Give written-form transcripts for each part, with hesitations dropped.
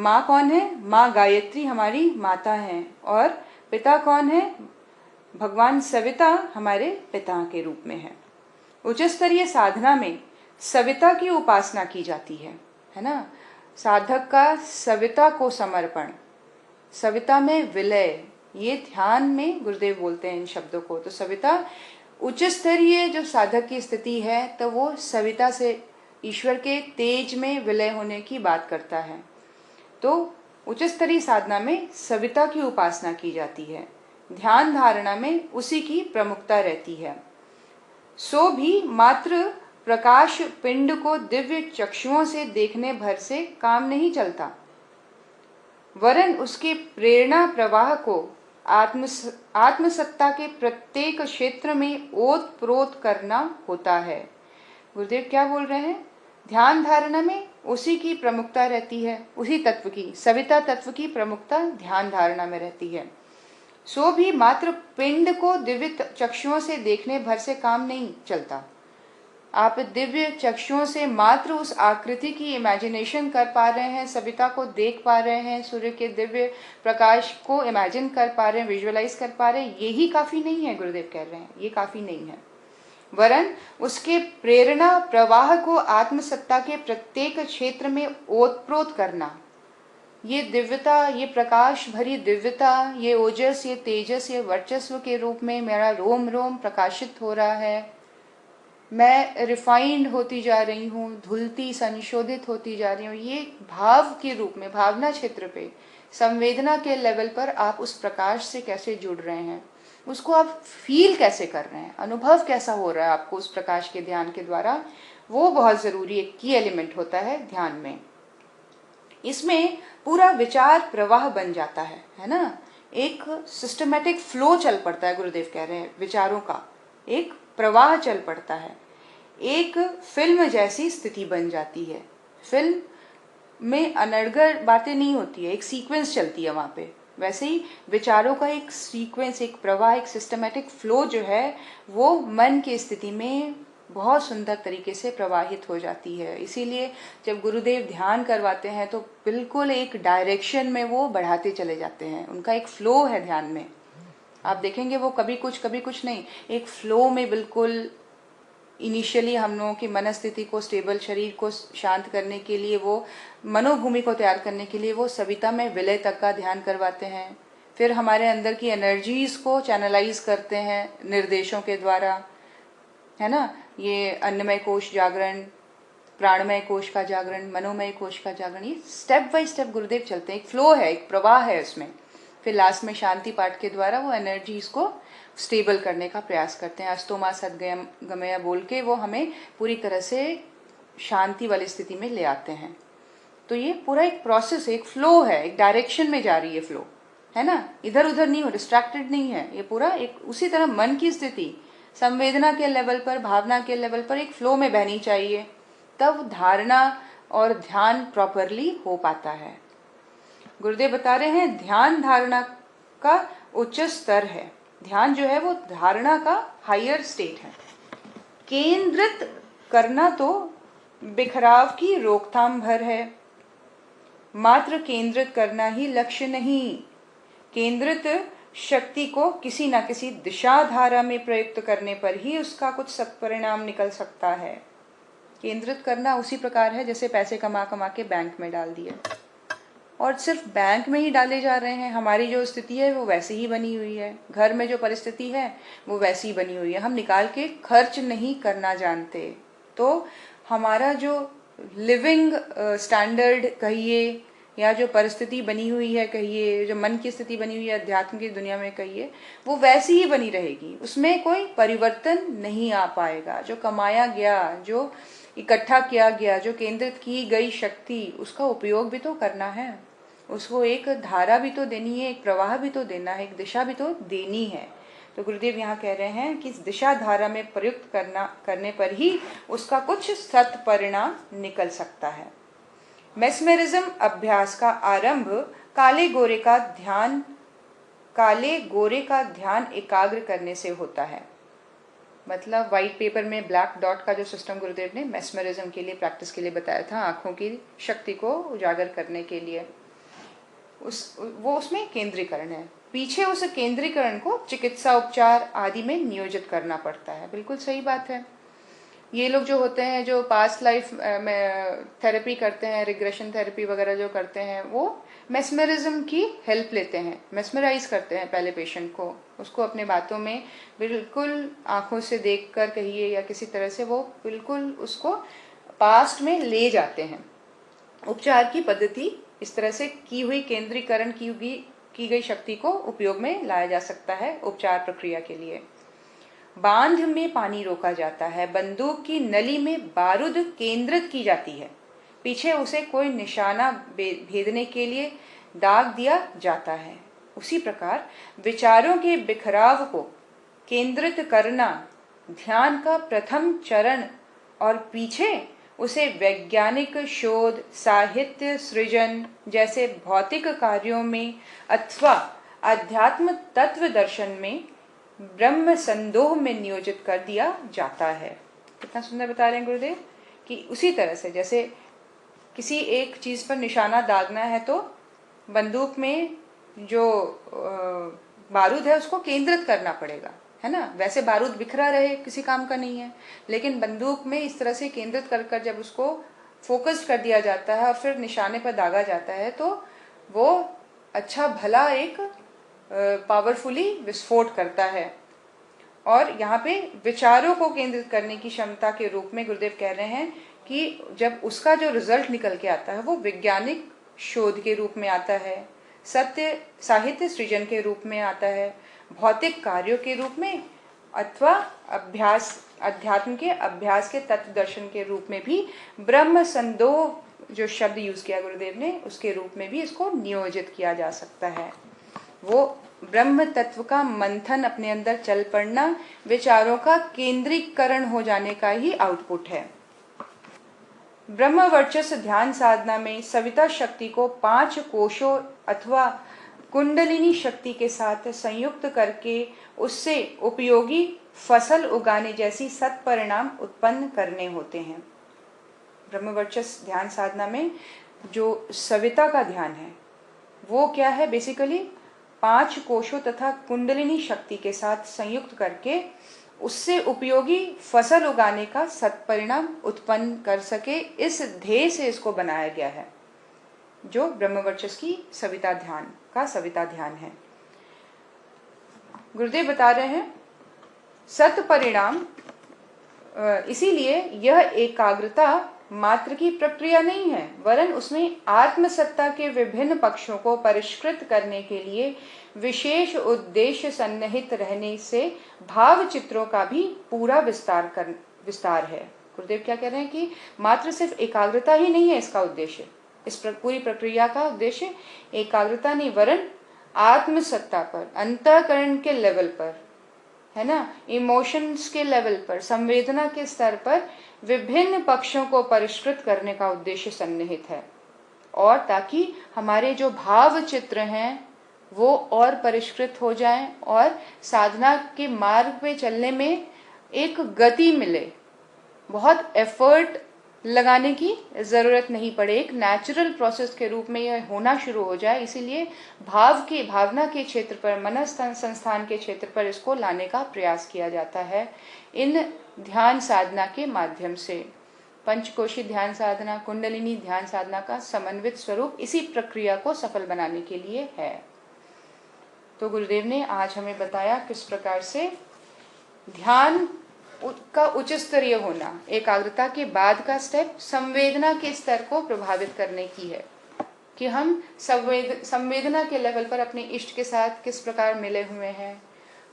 माँ कौन है? माँ गायत्री हमारी माता हैं, और पिता कौन है? भगवान सविता हमारे पिता के रूप में है। उच्च स्तरीय साधना में सविता की उपासना की जाती है ना। साधक का सविता को समर्पण, सविता में विलय, ये ध्यान में गुरुदेव बोलते हैं इन शब्दों को। तो सविता उच्च स्तरीय जो साधक की स्थिति है, तो वो सविता से ईश्वर के तेज में विलय होने की बात करता है। तो उच्च स्तरीय साधना में सविता की उपासना की जाती है, ध्यान धारणा में उसी की प्रमुखता रहती है। सो भी मात्र प्रकाश पिंड को दिव्य चक्षुओं से देखने भर से काम नहीं चलता, वरन उसके प्रेरणा प्रवाह को आत्मसत्ता के प्रत्येक क्षेत्र में ओत प्रोत करना होता है। गुरुदेव क्या बोल रहे हैं? ध्यान धारणा में उसी की प्रमुखता रहती है, उसी तत्व की, सविता तत्व की प्रमुखता ध्यान धारणा में रहती है। सो भी मात्र पिंड को दिव्य चक्षुओं से देखने भर से काम नहीं चलता। आप दिव्य चक्षुओं से मात्र उस आकृति की इमेजिनेशन कर पा रहे हैं, सविता को देख पा रहे हैं, सूर्य के दिव्य प्रकाश को इमेजिन कर पा रहे हैं, विजुअलाइज कर पा रहे हैं, यही काफी नहीं है। गुरुदेव कह रहे हैं ये काफी नहीं है, वरन उसके प्रेरणा प्रवाह को आत्मसत्ता के प्रत्येक क्षेत्र में ओतप्रोत करना। ये दिव्यता, ये प्रकाश भरी दिव्यता, ये ओजस, ये तेजस, ये वर्चस्व के रूप में मेरा रोम रोम प्रकाशित हो रहा है। मैं रिफाइंड होती जा रही हूँ, धुलती संशोधित होती जा रही हूँ। ये भाव के रूप में, भावना क्षेत्र पे, संवेदना के लेवल पर आप उस प्रकाश से कैसे जुड़ रहे हैं, उसको आप फील कैसे कर रहे हैं, अनुभव कैसा हो रहा है आपको उस प्रकाश के ध्यान के द्वारा, वो बहुत जरूरी एक की एलिमेंट होता है ध्यान में। इसमें पूरा विचार प्रवाह बन जाता है ना। एक सिस्टमेटिक फ्लो चल पड़ता है, गुरुदेव कह रहे हैं, विचारों का एक प्रवाह चल पड़ता है। एक फिल्म जैसी स्थिति बन जाती है। फिल्म में अनर्गल बातें नहीं होती है, एक सीक्वेंस चलती है वहाँ पे। वैसे ही विचारों का एक सीक्वेंस, एक प्रवाह, एक सिस्टमेटिक फ्लो जो है, वो मन की स्थिति में बहुत सुंदर तरीके से प्रवाहित हो जाती है। इसीलिए जब गुरुदेव ध्यान करवाते हैं तो बिल्कुल एक डायरेक्शन में वो बढ़ाते चले जाते हैं। उनका एक फ्लो है ध्यान में, आप देखेंगे वो कभी कुछ नहीं, एक फ्लो में बिल्कुल। इनिशियली हम लोगों की मनस्थिति को स्टेबल, शरीर को शांत करने के लिए, वो मनोभूमि को तैयार करने के लिए वो सविता में विलय तक का ध्यान करवाते हैं। फिर हमारे अंदर की एनर्जीज को चैनलाइज करते हैं निर्देशों के द्वारा, है ना। ये अन्नमय कोश जागरण, प्राणमय कोश का जागरण, मनोमय कोश का जागरण, ये स्टेप बाय स्टेप गुरुदेव चलते हैं। एक फ्लो है, एक प्रवाह है उसमें। फिर लास्ट में शांति पाठ के द्वारा वो एनर्जीज को स्टेबल करने का प्रयास करते हैं। अस्तोमा सद्गमया बोल के वो हमें पूरी तरह से शांति वाली स्थिति में ले आते हैं। तो ये पूरा एक प्रोसेस, एक फ्लो है, एक डायरेक्शन में जा रही है फ्लो, है ना। इधर उधर नहीं हो, डिस्ट्रैक्टेड नहीं है। ये पूरा एक उसी तरह मन की स्थिति संवेदना के लेवल पर, भावना के लेवल पर एक फ्लो में बहनी चाहिए, तब धारणा और ध्यान प्रॉपरली हो पाता है। गुरुदेव बता रहे हैं ध्यान धारणा का उच्च स्तर है। ध्यान जो है वो धारणा का हायर स्टेट है। केंद्रित करना तो बिखराव की रोकथाम भर है। मात्र केंद्रित करना ही लक्ष्य नहीं, केंद्रित शक्ति को किसी न किसी दिशा धारा में प्रयुक्त करने पर ही उसका कुछ सत्परिणाम निकल सकता है। केंद्रित करना उसी प्रकार है जैसे पैसे कमा कमा के बैंक में डाल दिए, और सिर्फ बैंक में ही डाले जा रहे हैं। हमारी जो स्थिति है वो वैसी ही बनी हुई है, घर में जो परिस्थिति है वो वैसी ही बनी हुई है। हम निकाल के खर्च नहीं करना जानते, तो हमारा जो लिविंग स्टैंडर्ड कहिए, या जो परिस्थिति बनी हुई है कहिए, जो मन की स्थिति बनी हुई है अध्यात्म की दुनिया में कहिए, वो वैसी ही बनी रहेगी। उसमें कोई परिवर्तन नहीं आ पाएगा। जो कमाया गया, जो इकट्ठा किया गया, जो केंद्रित की गई शक्ति, उसका उपयोग भी तो करना है, उसको एक धारा भी तो देनी है, एक प्रवाह भी तो देना है, एक दिशा भी तो देनी है। तो गुरुदेव यहाँ कह रहे हैं कि इस दिशा धारा में प्रयुक्त करने पर ही उसका कुछ सत परिणाम निकल सकता है। मेस्मेरिज्म अभ्यास का आरंभ काले गोरे का ध्यान एकाग्र करने से होता है। मतलब व्हाइट पेपर में ब्लैक डॉट का जो सिस्टम गुरुदेव ने मेस्मेरिज्म के लिए, प्रैक्टिस के लिए बताया था, आंखों की शक्ति को उजागर करने के लिए। वो उसमें केंद्रीकरण है। पीछे उस केंद्रीकरण को चिकित्सा उपचार आदि में नियोजित करना पड़ता है। बिल्कुल सही बात है। ये लोग जो होते हैं, जो पास्ट लाइफ में थेरेपी करते हैं, रिग्रेशन थेरेपी वगैरह जो करते हैं, वो मेस्मरिज्म की हेल्प लेते हैं, मेस्मराइज करते हैं पहले पेशेंट को, उसको अपने बातों में बिल्कुल आंखों से देखकर कहिए या किसी तरह से वो बिल्कुल उसको पास्ट में ले जाते हैं। उपचार की पद्धति इस तरह से की हुई केंद्रीकरण की गई शक्ति को उपयोग में लाया जा सकता है उपचार प्रक्रिया के लिए। बांध में पानी रोका जाता है, बंदूक की नली में बारूद केंद्रित की जाती है, पीछे उसे कोई निशाना भेदने के लिए दाग दिया जाता है। उसी प्रकार विचारों के बिखराव को केंद्रित करना ध्यान का प्रथम चरण और पीछे उसे वैज्ञानिक शोध, साहित्य सृजन जैसे भौतिक कार्यों में अथवा अध्यात्म तत्व दर्शन में ब्रह्म संदोह में नियोजित कर दिया जाता है। कितना सुंदर बता रहे हैं गुरुदेव कि उसी तरह से जैसे किसी एक चीज पर निशाना दागना है तो बंदूक में जो बारूद है उसको केंद्रित करना पड़ेगा, है ना। वैसे बारूद बिखरा रहे किसी काम का नहीं है, लेकिन बंदूक में इस तरह से केंद्रित कर जब उसको फोकस कर दिया जाता है और फिर निशाने पर दागा जाता है तो वो अच्छा भला एक पावरफुली विस्फोट करता है। और यहाँ पे विचारों को केंद्रित करने की क्षमता के रूप में गुरुदेव कह रहे हैं कि जब उसका जो रिजल्ट निकल के आता है वो वैज्ञानिक शोध के रूप में आता है, सत्य साहित्य सृजन के रूप में आता है, भौतिक कार्यों के रूप में अथवा अध्यात्म के अभ्यास के तत्व दर्शन के रूप में भी ब्रह्म संदोह जो शब्द यूज किया गुरुदेव ने उसके रूप में भी इसको नियोजित किया जा सकता है। वो ब्रह्म तत्व का मंथन अपने अंदर चल पड़ना विचारों का केंद्रीकरण हो जाने का ही आउटपुट है। ब्रह्म वर्चस्व ध्यान साधना में सविता शक्ति को 5 कोशों अथवा कुंडलिनी शक्ति के साथ संयुक्त करके उससे उपयोगी फसल उगाने जैसी सत्परिणाम उत्पन्न करने होते हैं। ब्रह्म वर्चस्व ध्यान साधना में जो सविता का ध्यान है वो क्या है, बेसिकली 5 कोशों तथा कुंडलिनी शक्ति के साथ संयुक्त करके उससे उपयोगी फसल उगाने का सत्परिणाम उत्पन्न कर सके, इस ध्येय से इसको बनाया गया है जो ब्रह्मवर्चस्व की सविता ध्यान है। गुरुदेव बता रहे हैं सत्परिणाम इसीलिए यह एकाग्रता मात्र की प्रक्रिया नहीं है, वरन उसमें आत्मसत्ता के विभिन्न पक्षों को परिष्कृत करने के लिए विशेष उद्देश्य सन्निहित रहने से भाव चित्रों का भी पूरा विस्तार है। गुरुदेव क्या कह रहे हैं कि मात्र सिर्फ एकाग्रता ही नहीं है इसका उद्देश्य, इस पूरी प्रक्रिया का उद्देश्य एकाग्रता नहीं वरन आत्मसत्ता पर, अंतःकरण के लेवल पर, है ना, इमोशंस के लेवल पर, संवेदना के स्तर पर विभिन्न पक्षों को परिष्कृत करने का उद्देश्य सन्निहित है, और ताकि हमारे जो भाव चित्र हैं वो और परिष्कृत हो जाएं और साधना के मार्ग पे चलने में एक गति मिले, बहुत एफर्ट लगाने की जरूरत नहीं पड़े, एक नेचुरल प्रोसेस के रूप में यह होना शुरू हो जाए। इसीलिए भावना के क्षेत्र पर, मन संस्थान के क्षेत्र पर इसको लाने का प्रयास किया जाता है इन ध्यान साधना के माध्यम से। पंचकोशी ध्यान साधना, कुंडलिनी ध्यान साधना का समन्वित स्वरूप इसी प्रक्रिया को सफल बनाने के लिए है। तो गुरुदेव ने आज हमें बताया किस प्रकार से ध्यान का उच्च स्तरीय होना, एकाग्रता के बाद का स्टेप संवेदना के स्तर को प्रभावित करने की है कि हम संवेदना के लेवल पर अपने इष्ट के साथ किस प्रकार मिले हुए हैं,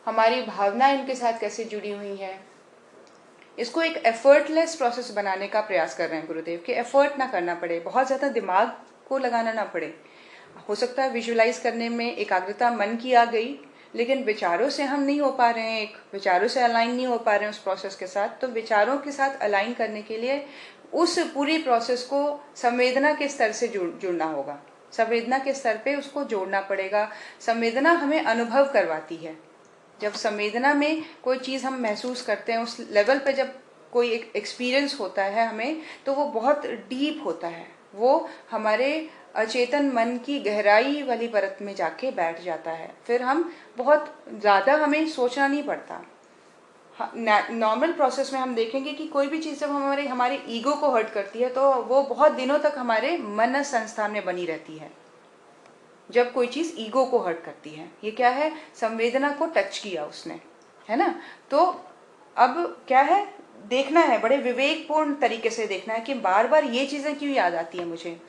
हमारी भावना इनके साथ कैसे जुड़ी हुई है। इसको एक एफर्टलेस प्रोसेस बनाने का प्रयास कर रहे हैं गुरुदेव, कि एफर्ट ना करना पड़े, बहुत ज्यादा दिमाग को लगाना ना पड़े। हो सकता है विजुअलाइज करने में एकाग्रता मन की आ गई, लेकिन विचारों से हम नहीं हो पा रहे हैं, एक विचारों से अलाइन नहीं हो पा रहे हैं उस प्रोसेस के साथ। तो विचारों के साथ अलाइन करने के लिए उस पूरी प्रोसेस को संवेदना के स्तर से जुड़ना होगा, संवेदना के स्तर पे उसको जोड़ना पड़ेगा। संवेदना हमें अनुभव करवाती है, जब संवेदना में कोई चीज हम महसूस करते हैं, उस लेवल पे जब कोई एक एक्सपीरियंस होता है हमें, तो वो बहुत डीप होता है, वो हमारे अचेतन मन की गहराई वाली परत में जाके बैठ जाता है। फिर हम बहुत ज़्यादा हमें सोचना नहीं पड़ता। नॉर्मल प्रोसेस में हम देखेंगे कि कोई भी चीज़ जब हमारे ईगो को हर्ट करती है तो वो बहुत दिनों तक हमारे मन संस्था में बनी रहती है। जब कोई चीज़ ईगो को हर्ट करती है, ये क्या है, संवेदना को टच किया उसने, है ना। तो अब क्या है, देखना है, बड़े विवेकपूर्ण तरीके से देखना है कि बार बार ये चीज़ें क्यों याद आती हैं मुझे।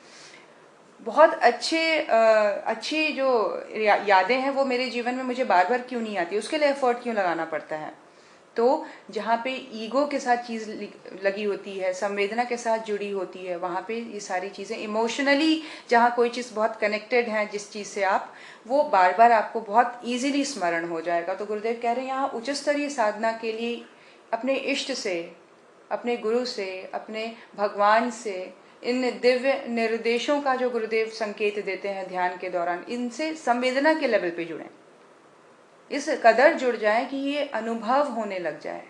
बहुत अच्छी जो यादें हैं वो मेरे जीवन में मुझे बार बार क्यों नहीं आती, उसके लिए एफर्ट क्यों लगाना पड़ता है। तो जहाँ पे ईगो के साथ चीज़ लगी होती है, संवेदना के साथ जुड़ी होती है, वहाँ पे ये सारी चीज़ें इमोशनली, जहाँ कोई चीज़ बहुत कनेक्टेड है जिस चीज़ से आप, वो बार बार आपको बहुत इजीली स्मरण हो जाएगा। तो गुरुदेव कह रहे हैं यहाँ उच्च स्तरीय साधना के लिए अपने इष्ट से, अपने गुरु से, अपने भगवान से, इन दिव्य निर्देशों का जो गुरुदेव संकेत देते हैं ध्यान के दौरान, इनसे संवेदना के लेवल पे जुड़ें, इस कदर जुड़ जाए कि ये अनुभव होने लग जाए,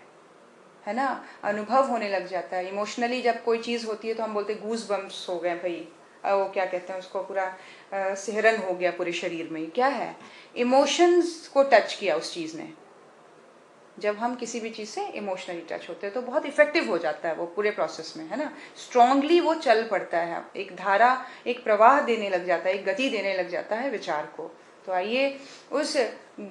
है ना। अनुभव होने लग जाता है इमोशनली। जब कोई चीज़ होती है तो हम बोलते गूज बम्प्स हो गए भाई, वो क्या कहते हैं उसको, पूरा सिहरन हो गया पूरे शरीर में। क्या है, इमोशंस को टच किया उस चीज़ ने। जब हम किसी भी चीज़ से इमोशनली टच होते हैं तो बहुत इफेक्टिव हो जाता है वो पूरे प्रोसेस में, है ना। स्ट्रांगली वो चल पड़ता है, एक धारा, एक प्रवाह देने लग जाता है, एक गति देने लग जाता है विचार को। तो आइए उस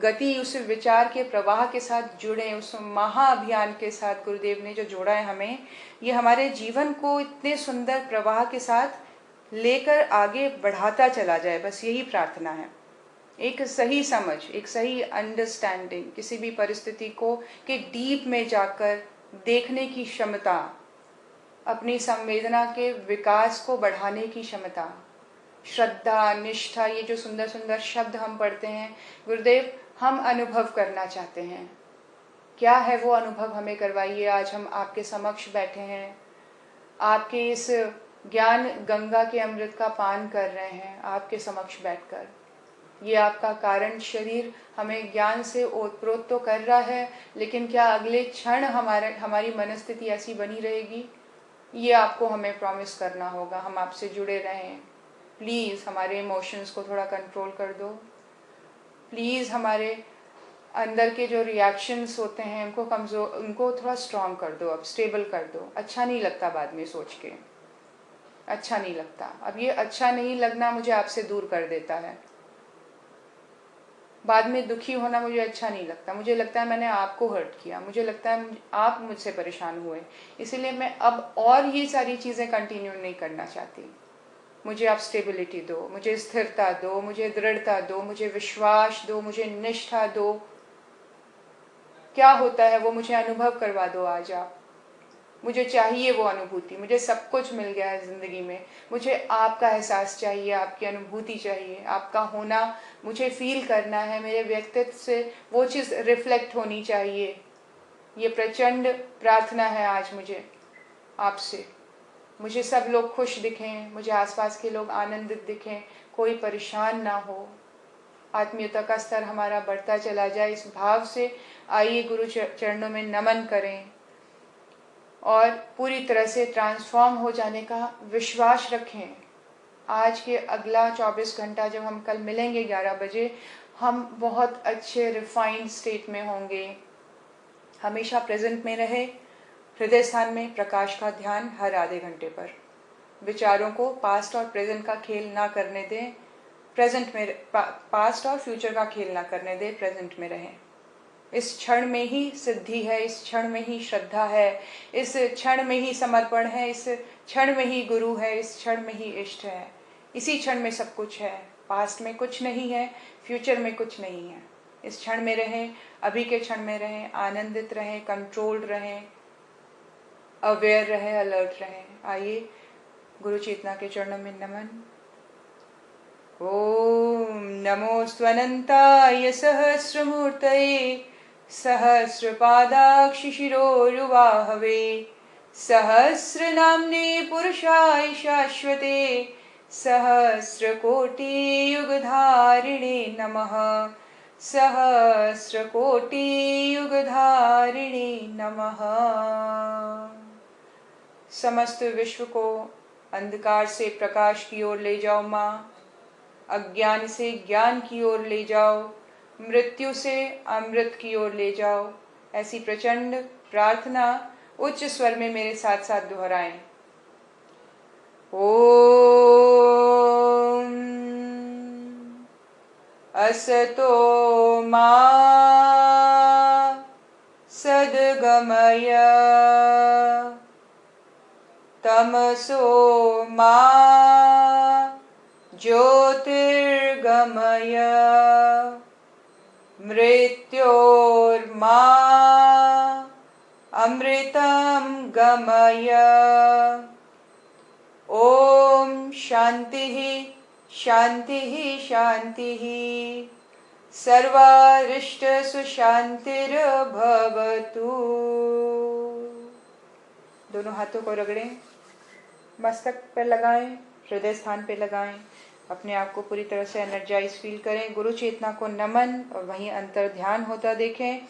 गति, उस विचार के प्रवाह के साथ जुड़े, उस महाअभियान के साथ गुरुदेव ने जो जोड़ा है हमें, ये हमारे जीवन को इतने सुंदर प्रवाह के साथ लेकर आगे बढ़ाता चला जाए, बस यही प्रार्थना है। एक सही समझ, एक सही अंडरस्टैंडिंग, किसी भी परिस्थिति को के डीप में जाकर देखने की क्षमता, अपनी संवेदना के विकास को बढ़ाने की क्षमता, श्रद्धा, निष्ठा, ये जो सुंदर सुंदर शब्द हम पढ़ते हैं, गुरुदेव हम अनुभव करना चाहते हैं। क्या है वो अनुभव, हमें करवाइए। आज हम आपके समक्ष बैठे हैं, आपके इस ज्ञान गंगा के अमृत का पान कर रहे हैं आपके समक्ष बैठकर। ये आपका कारण शरीर हमें ज्ञान से ओतप्रोत तो कर रहा है, लेकिन क्या अगले क्षण हमारी मनस्थिति ऐसी बनी रहेगी, ये आपको हमें प्रॉमिस करना होगा। हम आपसे जुड़े रहें। प्लीज़ हमारे इमोशंस को थोड़ा कंट्रोल कर दो। प्लीज़ हमारे अंदर के जो रिएक्शंस होते हैं उनको थोड़ा स्ट्रॉन्ग कर दो, अब स्टेबल कर दो। अच्छा नहीं लगता बाद में सोच के, अच्छा नहीं लगता। अब ये अच्छा नहीं लगना मुझे आपसे दूर कर देता है। बाद में दुखी होना मुझे अच्छा नहीं लगता। मुझे लगता है मैंने आपको हर्ट किया, मुझे लगता है आप मुझसे परेशान हुए, इसीलिए मैं अब और ये सारी चीज़ें कंटिन्यू नहीं करना चाहती। मुझे आप स्टेबिलिटी दो, मुझे स्थिरता दो, मुझे दृढ़ता दो, मुझे विश्वास दो, मुझे निष्ठा दो। क्या होता है वो मुझे अनुभव करवा दो आज आप। मुझे चाहिए वो अनुभूति। मुझे सब कुछ मिल गया है ज़िंदगी में, मुझे आपका एहसास चाहिए, आपकी अनुभूति चाहिए, आपका होना मुझे फील करना है। मेरे व्यक्तित्व से वो चीज़ रिफ्लेक्ट होनी चाहिए। ये प्रचंड प्रार्थना है आज मुझे आपसे। मुझे सब लोग खुश दिखें, मुझे आसपास के लोग आनंदित दिखें, कोई परेशान ना हो। आत्मीयता का स्तर हमारा बढ़ता चला जाए, इस भाव से आइए गुरु चरणों में नमन करें और पूरी तरह से ट्रांसफॉर्म हो जाने का विश्वास रखें। आज के अगला 24 घंटा जब हम कल मिलेंगे 11 बजे, हम बहुत अच्छे रिफाइंड स्टेट में होंगे। हमेशा प्रेजेंट में रहे, हृदय स्थान में प्रकाश का ध्यान हर आधे घंटे पर। विचारों को पास्ट और प्रेजेंट का खेल ना करने दें, प्रेजेंट में पास्ट और फ्यूचर का खेल ना करने दें, प्रेजेंट में रहें। इस क्षण में ही सिद्धि है, इस क्षण में ही श्रद्धा है, इस क्षण में ही समर्पण है, इस क्षण में ही गुरु है, इस क्षण में ही इष्ट है। इसी क्षण में सब कुछ है। पास्ट में कुछ नहीं है, फ्यूचर में कुछ नहीं है। इस क्षण में रहें, अभी के क्षण में रहें, आनंदित रहें, कंट्रोल्ड रहें, अवेयर रहें, अलर्ट रहें। आइए गुरु चेतना के चरणों में नमन। ओम नमोऽस्त्वनन्ताय सहस्रमूर्तये सहस्रपादाक्षिशिरोरुवाहवे सहस्रनाम्ने पुरुषाय शाश्वते सहस्रकोटियुगधारिणे नमः। सहस्रकोटियुगधारिणे नमः। समस्त विश्व को अंधकार से प्रकाश की ओर ले जाओ माँ, अज्ञान से ज्ञान की ओर ले जाओ, मृत्यु से अमृत की ओर ले जाओ। ऐसी प्रचंड प्रार्थना उच्च स्वर में मेरे साथ साथ दोहराएं। ओम असतो मा सद्गमय, तमसो मा ज्योतिर्गमय, मृत्योर्मा अमृतं गमय। ओम शांतिः शांतिः शांतिः, सर्वारिष्ट सुशांतिर्भवतु। दोनों हाथों को रगड़ें, मस्तक पर लगाएं, हृदय स्थान पे लगाएं, अपने आप को पूरी तरह से एनर्जाइज फील करें। गुरु चेतना को नमन और वहीं अंतर ध्यान होता देखें।